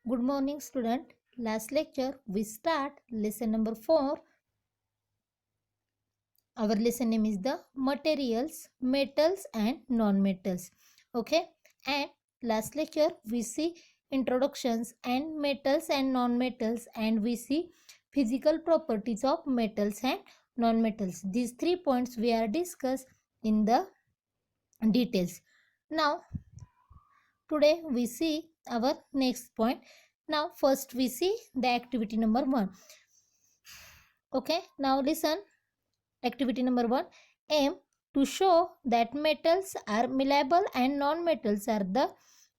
Good morning, student. Last lecture we start lesson number 4. Our lesson name is the materials, metals and non-metals. Okay, and last lecture we see introductions and metals and non-metals, and we see physical properties of metals and non-metals. These 3 points we are discussed in the details. Now today we see our next point. Now first we see the activity number 1. Okay, now listen. Activity number 1. Aim to show that metals are malleable and non-metals are the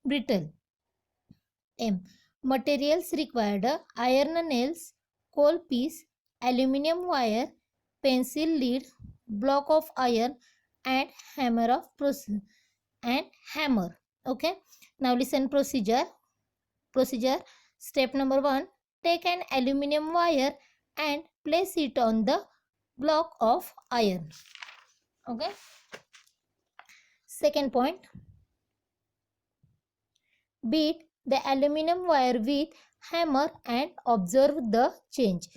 brittle. Aim. Materials required: iron nails, coal piece, aluminum wire, pencil lead, block of iron, and hammer of process and hammer. Okay, now listen. Procedure. Step number 1. Take an aluminum wire and place it on the block of iron. Okay, second point. Beat the aluminum wire with hammer and observe the change.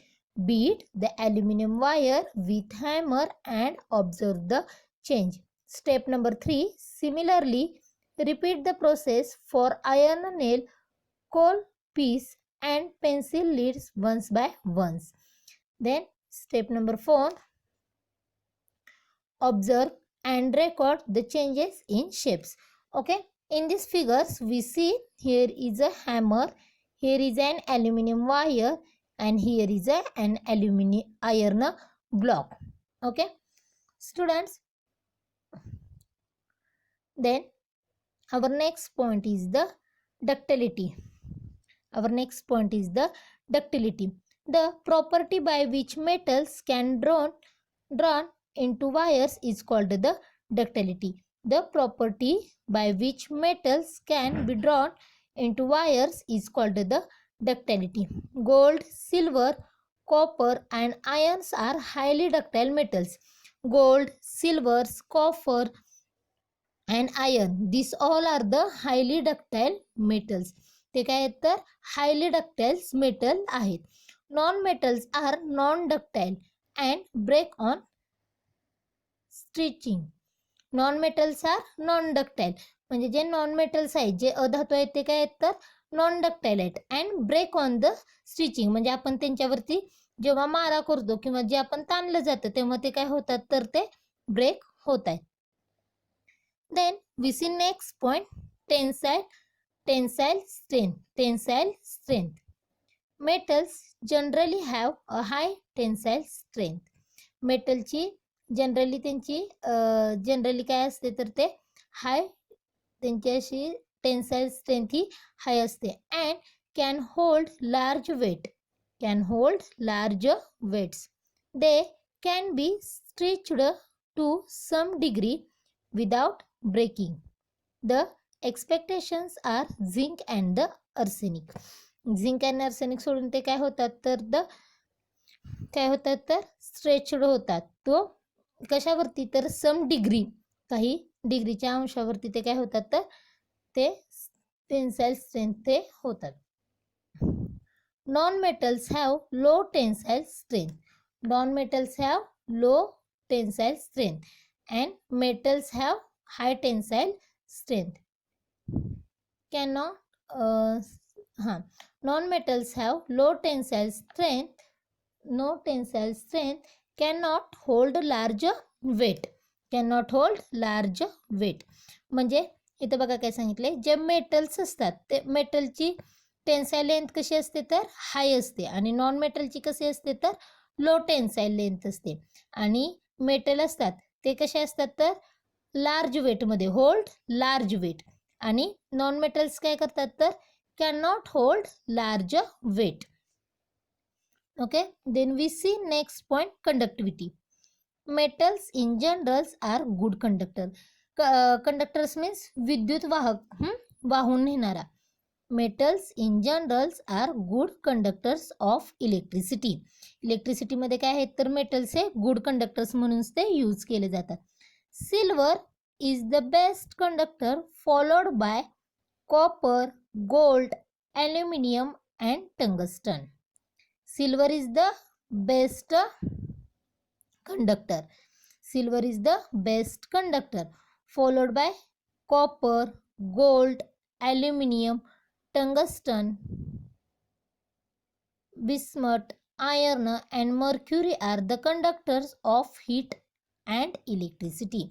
Beat the aluminum wire with hammer and observe the change. Step number 3. Similarly, repeat the process for iron nail, coal piece and pencil leads once by once. Then step number 4. Observe and record the changes in shapes. Okay, in these figures we see here is a hammer, here is an aluminum wire, and here is an aluminum iron block. Okay, students, then our next point is the ductility. The property by which metals can drawn into wires is called the ductility. The property by which metals can be drawn into wires is called the ductility. Gold, silver, copper and irons are highly ductile metals. Gold, silver, copper and iron, these all are the highly ductile metals. ते काय आहेत तर highly ductile metal आहेत. Non metals are non ductile and break on stretching. Non metals are non ductile, म्हणजे जे non metals आहेत, जे अधातू आहेत ते काय आहेत तर नॉन डक्टाईल आहेत. And break on the stitching, म्हणजे आपण त्यांच्यावरती जेव्हा मारा करतो किंवा जे आपण ताणलं जातं तेव्हा ते काय होतात तर ते ब्रेक होत आहेत. Then we see next point. Tensile strength. Metals generally have a high tensile strength. मेटलची जनरली काय असते तर ते हाय, त्यांची अशी टेन्साईल स्ट्रेंथ ही हाय असते. And can hold large weights. They can be stretched to some degree without breaking. The expectations are zinc and the arsenic. Zinc and arsenic सोडून ते काय होतात तर स्ट्रेच्ड होतात. तो कशावरती तर सम डिग्री, काही डिग्रीच्या अंशावरती ते काय होतात तर ते टेन्साईल स्ट्रेंथ ते होतात. Non metals have low tensile strength. And metals have hi tensile strength. Non-metals have low tensile strength, cannot hold large weight. म्हणजे इथं बघा काय सांगितले, जे मेटल्स असतात ते मेटलची टेन्साईल लेंथ कशी असते तर हाय असते, आणि नॉन मेटलची कशी असते तर लो टेन्साईल लेंथ असते. आणि मेटल असतात ते कसे असतात तर लार्ज वेटमध्ये, होल्ड लार्ज वेट. आणि नॉन मेटल्स काय करतात तर cannot hold large weight. Okay, then we see next point, conductivity. Metals in general are good conductor. Conductors means विद्युत वाहक, वाहून नेणारा. Metals in general are good conductors of electricity. Electricity मध्ये काय आहेत तर मेटल्स हे गुड कंडक्टर्स म्हणून ते यूज केले जातात. Silver is the best conductor, followed by copper, gold aluminum and tungsten. Silver is the best conductor. Silver is the best conductor, followed by copper, gold, aluminum, tungsten, bismuth, iron and mercury are the conductors of heat and electricity.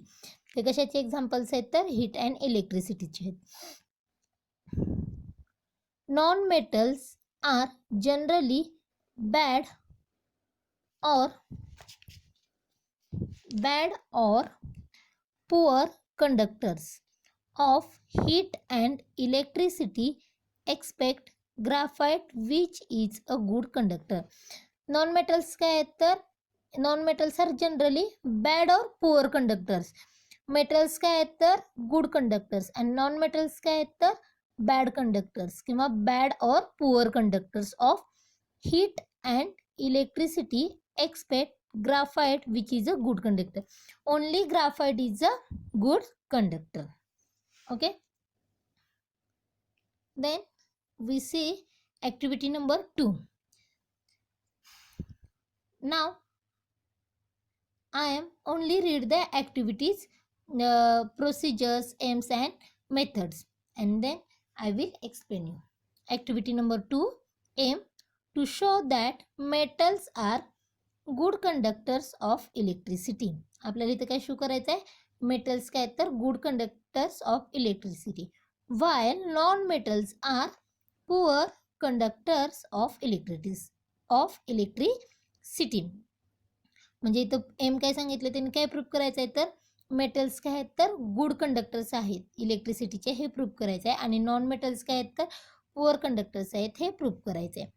ते कशाचे examples आहेत तर heat and इलेक्ट्रिसिटीचे आहेत. Non metals are generally bad or poor conductors of heat and electricity except graphite which is a good conductor. Non metals काय आहेत तर non metals are generally bad or poor conductors. Metals काय आहेत तर good conductors आणि non metals काय आहेत तर बॅड कंडक्टर्स किंवा bad or poor conductors of heat and electricity except graphite which is a good conductor. Only graphite is a good conductor. Okay, then we see activity number 2. Now I am only read the activities, procedures, aims and methods, and then I will explain you. Activity number 2, aim to show that metals are good conductors of electricity. आपल्याला इथे काय show करायचं आहे, metals काय तर good conductors of electricity, while non metals are poor conductors of electricity. म्हणजे इथं M काय सांगितलं त्यांनी काय प्रूव्ह करायचं आहे तर मेटल्स काय आहेत तर गुड कंडक्टर्स आहेत इलेक्ट्रिसिटीचे हे प्रूव्ह करायचं आहे आणि नॉन मेटल्स काय आहेत तर पुअर कंडक्टर्स आहेत हे प्रूव्ह करायचं आहे.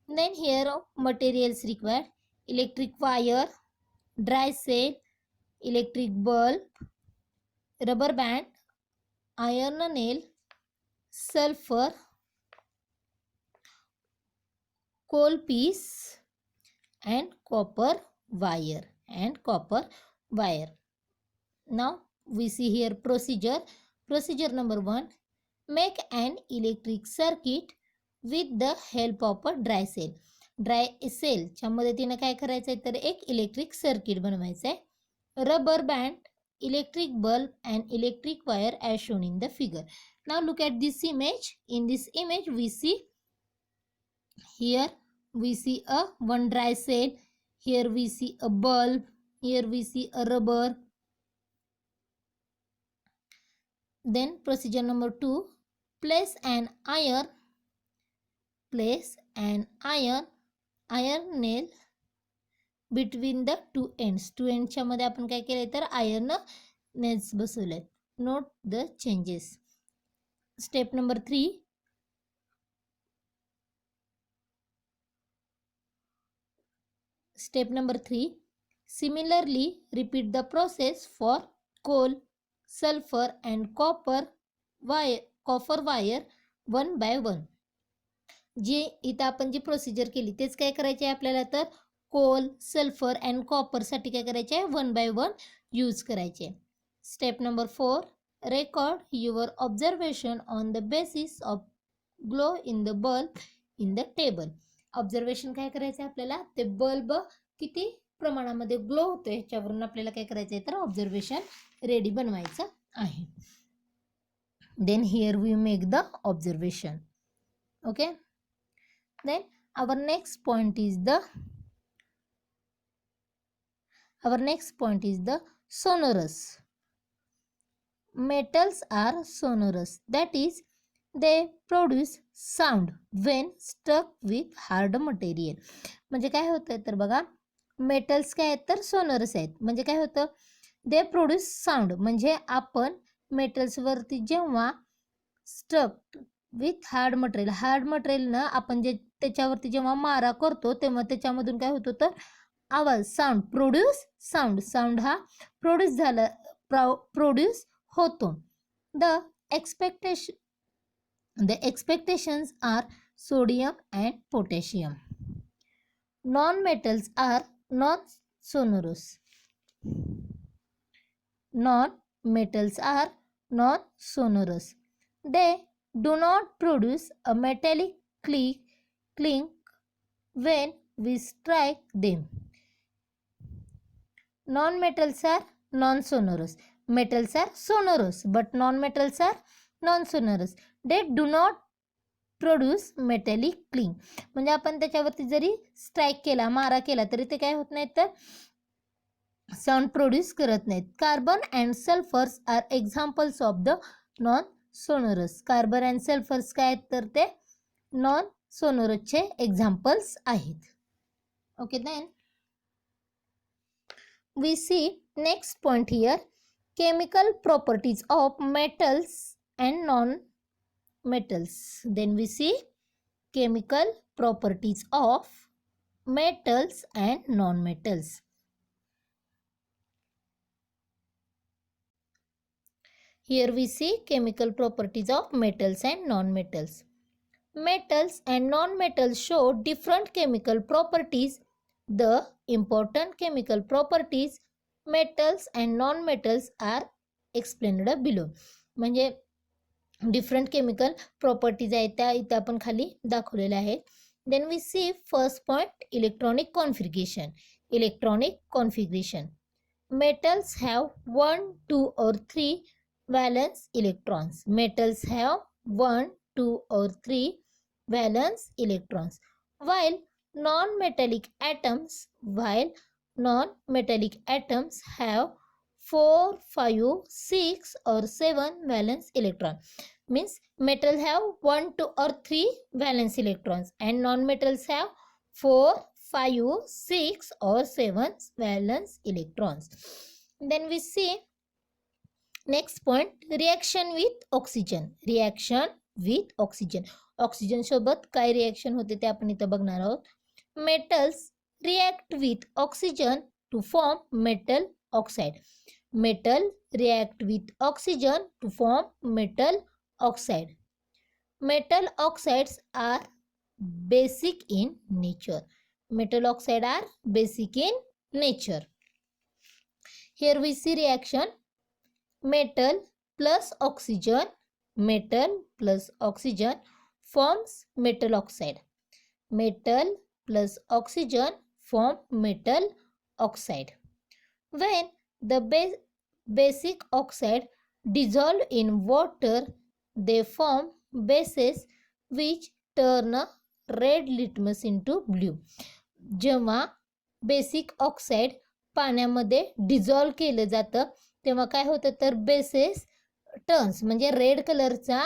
Then here materials required: electric wire, dry cell, electric bulb, rubber band, iron nail, sulfur, coal piece and copper wire Now we see here procedure. Procedure number 1, make an electric circuit with the help of a dry cell. Dry सेलच्या मदतीने काय करायचं आहे तर एक electric circuit बनवायचं आहे. Rubber band, electric bulb and electric wire as shown in the figure. Now look at this image. In this image we see here we see a one dry cell, here we see a bulb, here we see a rubber. Then procedure number 2, place an iron nail between the two ends. Two ends च्या मध्ये आपण काय केले तर iron nails बसवले. Note the changes. Step number 3, similarly repeat the process for coal, sulfur and copper wire one by one. जे इथं आपण जी procedure केली तेच काय करायचे आहे आपल्याला तर कोल, सल्फर अँड कॉपर साठी काय करायचे आहे वन बाय वन यूज करायचे. Step number 4, record your observation on the basis of glow in the bulb in the table. Observation काय करायचं आहे आपल्याला ते बल्ब किती प्रमाणामध्ये ग्लो होतो ह्याच्यावरून आपल्याला काय करायचं आहे तर ऑब्झर्वेशन रेडी बनवायचं आहे. Then here we make the observation. Okay, then our next point is the sonorous. Metals are sonorous, that is they produce sound when stuck with hard material. म्हणजे काय होतं तर बघा मेटल्स काय आहेत तर सोनरस आहेत. म्हणजे काय होतं दे प्रोड्यूस साऊंड. म्हणजे आपण मेटल्स वरती जेव्हा स्टक विथ हार्ड मटेरियल आपण जे त्याच्यावरती जेव्हा मारा करतो तेव्हा त्याच्यामधून काय होतो तर आवाज, साऊंड हा प्रोड्यूस होतो. The expectations are sodium and potassium. Non metals are non sonorous. They do not produce a metallic clink when we strike them. Non-metals are non-sonorous. Metals are sonorous, but non-metals are non-sonorous. They do not produce metallic cling. म्हणजे आपण त्याच्यावरती जरी strike केला, मारा केला, तरी ते काय होत नाहीत, तर साऊंड प्रोड्यूस करत नाहीत. Carbon and sulphurs are examples of the non sonorous. Carbon and sulphurs काय आहेत, तर ते नॉन सोनोरसचे एक्झाम्पल्स आहेत. Okay, then we see next point here, chemical properties of metals and non-metals. Then we see chemical properties of metals and non-metals. Here we see chemical properties of metals and non-metals. Metals and non-metals show different chemical properties. The important chemical properties metals and non-metals are explained below. म्हणजे different chemical properties आहेत त्या इथे आपण खाली दाखवलेल्या आहेत. Then we see first point, electronic configuration. Electronic configuration. Metals have 1, 2 or 3 valence electrons. Metals have 1, 2 or 3 valence electrons. While non-metallic atoms have 4, 5, 6 or 7 valence electron. Means metals have 1, 2 or 3 valence electrons and non-metals have 4, 5, 6 or 7 valence electrons. Then we see next point, reaction with oxygen. Reaction with oxygen. Oxygen सोबत काय reaction होते ते आपण इथं बघणार आहोत. Metals react with oxygen to form metal oxide. Metal react with oxygen to form metal oxide. Metal oxides are basic in nature. Metal oxide are basic in nature. Here we see reaction metal plus oxygen forms metal oxide. Metal plus oxygen form metal oxide. When the basic oxide dissolve in water, they form bases which turn red litmus into blue. जेव्हा basic oxide पाण्यामध्ये dissolve केलं जातं तेव्हा काय होतं, तर bases turns म्हणजे red कलरचा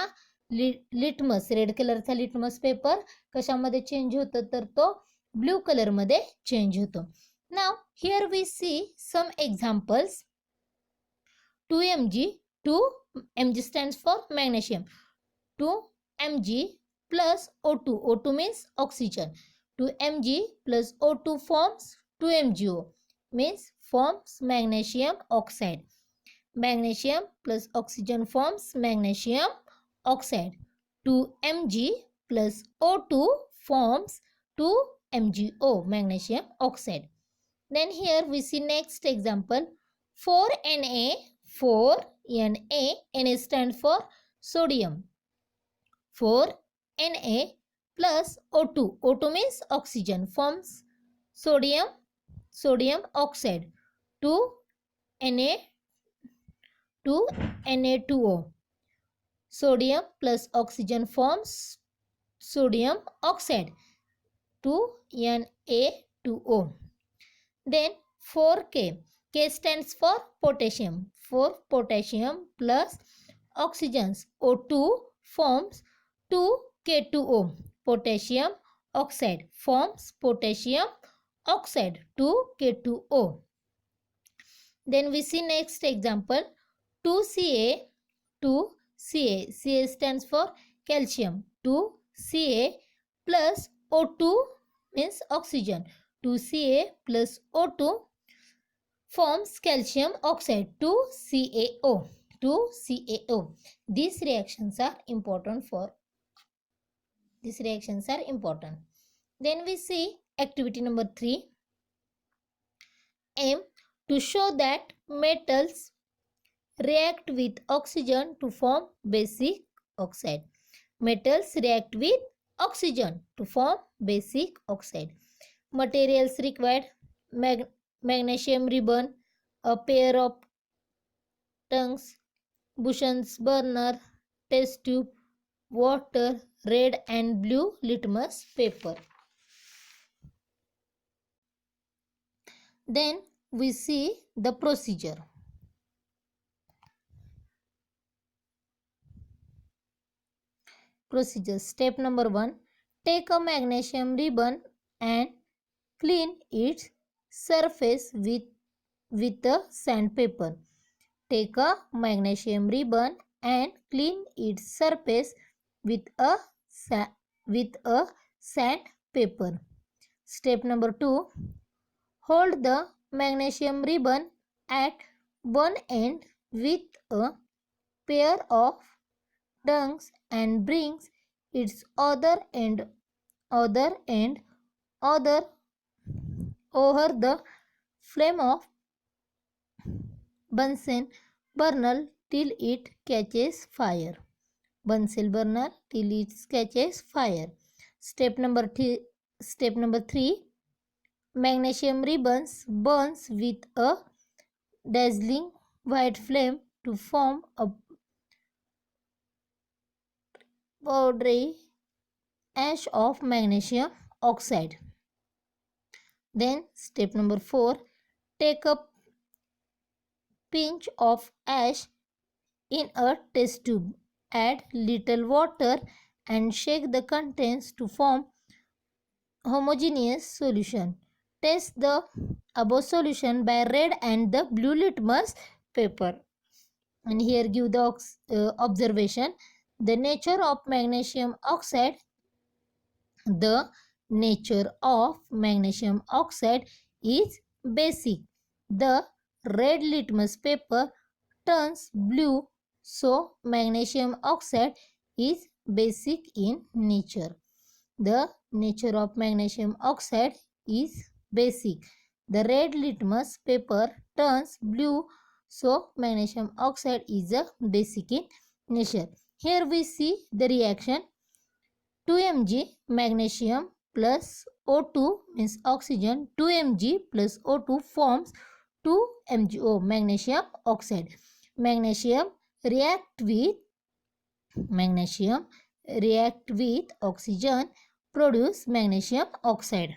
लिटमस पेपर कशामध्ये चेंज होतं, तर तो ब्ल्यू कलरमध्ये चेंज होतो. Now here we see some examples. 2Mg. 2Mg stands for magnesium. 2Mg plus O2. O2 means oxygen. 2Mg plus O2 forms 2MgO, means forms magnesium oxide. Magnesium plus oxygen forms magnesium oxide. 2Mg plus O2 forms 2MgO, magnesium oxide. Then here we see next example, 4Na. 4Na. Na stands for sodium. 4Na plus O2. O2 means oxygen, forms sodium oxide. 2Na2O. Sodium plus oxygen forms sodium oxide. 2Na2O. Then 4K. K stands for potassium. 4 potassium plus oxygens O2 forms 2K2O. Potassium oxide forms potassium oxide 2K2O. Then we see next example, 2Ca. 2Ca. Ca stands for calcium. 2Ca plus O2 means oxygen. 2Ca plus O2 forms calcium oxide 2CaO. 2CaO. These reactions are important. Then we see activity number 3. Aim to show that metals react with oxygen to form basic oxide. Metals react with oxygen to form basic oxide. Materials required: magnesium ribbon, a pair of tongues, Bunsen's burner, test tube, water, red and blue litmus paper. Then we see the procedure. Step number 1. Take a magnesium ribbon and clean its surface with a sandpaper. Take a magnesium ribbon and clean its surface with a sandpaper. Step number 2. Hold the magnesium ribbon at one end with a pair of tongues and brings its other end over the flame of Bunsen burner till it catches fire. Bunsen burner till it catches fire. Step number 3. Magnesium ribbons burns with a dazzling white flame to form a powdery ash of magnesium oxide. Then step number 4. Take a pinch of ash in a test tube. Add little water and shake the contents to form homogeneous solution. Test the above solution by red and the blue litmus paper. And here give the observation. The nature of magnesium oxide. The nature of magnesium oxide is basic. The red litmus paper turns blue, so magnesium oxide is basic in nature. The nature of magnesium oxide is basic. The red litmus paper turns blue, so magnesium oxide is a basic in nature. Here we see the reaction. 2 mg magnesium plus O2 means oxygen. 2 mg plus O2 forms 2 MgO, magnesium oxide. Magnesium react with oxygen, produce magnesium oxide.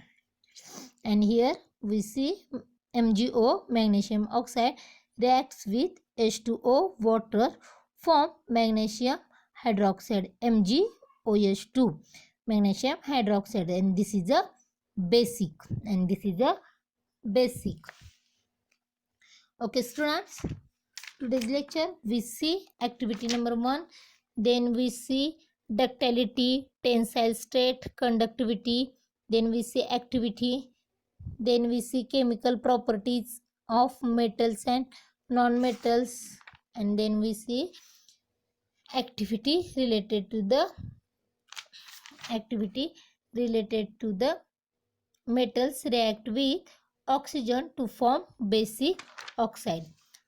And here we see MgO, magnesium oxide, reacts with H2O, water, form magnesium hydroxide, MgOH2, magnesium hydroxide, and this is a basic. Okay students, today's lecture we see activity number 1, then we see ductility, tensile state, conductivity, then we see activity, then we see chemical properties of metals and non-metals, and then we see activity related to the metals react with oxygen to form basic oxide.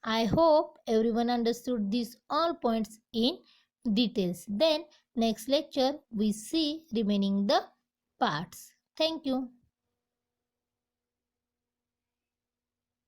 I hope everyone understood these all points in details. Then next lecture we see remaining the parts. Thank you.